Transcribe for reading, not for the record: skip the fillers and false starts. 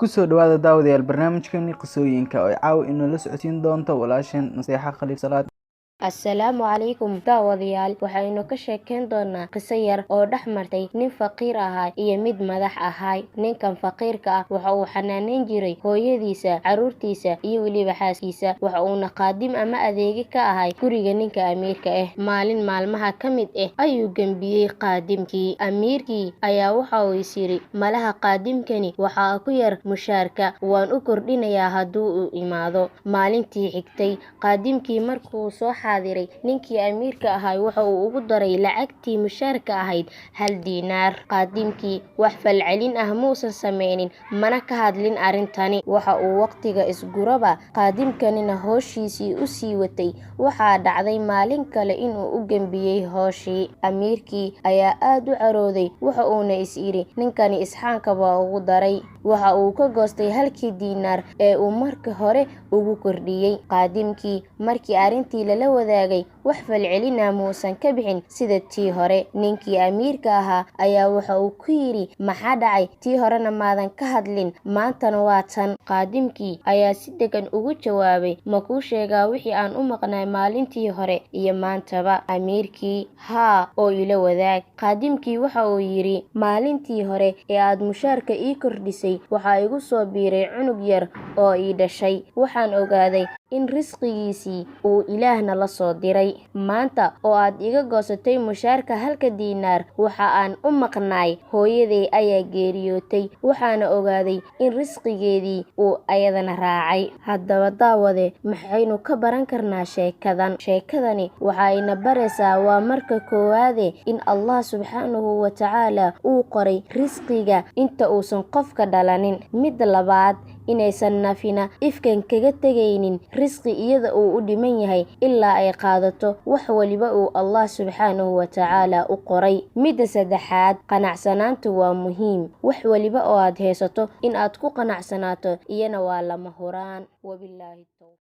kusoo dhawaada daawadayaal barnaamijkeeni qisooyinka oo caaw inoo la socodsiin doonto walaasheen Naseexa Khaliif Salaad. Assalaamu calaykum daawadayaal, waxaynu ka sheekeyn doonaa qiso yar oo dhex martay nin faqiir ahaa iyo mid madax ahaa. Ninkan faqiirka ah waxa uu xanaaneyn jiray hooyadiisa, carruurtiisa iyo weliba xaaskiisa. Waxa uuna qaadim ama adeegi ka ahay guriga ninka amiirka ah. Maalin maalmaha ka mid ah ayuu gambiyey qaadimkii. Amiirkii ayaa waxa uu is yiri, malaha qaadimkani waxaa ku yar mushaarka, waan u kordhinayaa hadduu u imaado. Maalintii xigtay, qaadimkii markuu soo ninkii amiirka ahaa waxa uu ugu daray lacagtii mushaarka ahayd 1 diinaar. qaadimkii wax falcelin ah muusan sameynin, mana ka hadlin arrintani. Waxa uu waqtiga isguraba qaadimkanina howshiisii u sii watay. Waxaa dhacday maalin kale inuu u gambiyey howshii. Amiirkii ayaa aad u carooday, waxa uuna is yiri, ninkani isxaanka baa ugu daray. Waxa uu ka goostay 1 diinaar ee uu markii hore ugu kordhiyey. qaadimkii markii arrintii la wadaagay wax falcelina muusan ka bixin sida tii hore. Ninkii amiirka ahaa ayaa waxa uu ku yiri, maxaa dhacay? Tii horena maadan ka hadlin, maantana waa tan. qaadimkii ayaa si degan ugu jawaabay, ma kuu sheegaa wixii aan u maqnay maalintii hore iyo maantaba? Amiirkii, haa, oo ila wadaag. qaadimkii waxa uu yiri, maalintii hore ee aad mushaarka ii kordhisay waxaa igu soo biiray cunug yar oo ii dhashay. Waxaan ogaaday in risqigiisii uu Ilaahna la soo diray. Maanta oo aad iga goosatay mushaarka 1 diinaar, waxa aan u maqnay hooyaday ayaa geeriyootay. Waxaana ogaaday in risqigeedii uu ayadana raacay. Haddaba daawade, maxaynu ka baran karnaa sheekadan? Sheekadani waxayna baraysaa waa marka koowaade in Allah subxaanahu wa tacaala uu qoray risqiga inta uusan qofka dhalanin. Mid labaad, inaysan nafina ifkan kaga tegaynin risqi iyada uu u dhiman yahay ilaa ay qaadato wax waliba uu Allah subxaanahu wa tacaala u qoray. Midda saddexaad, qanacsanaantu waa muhiim. Wax waliba oo aad haysato in aad ku qanacsanaato iyana waa lama huraan. Wabilaahi tawfiiq.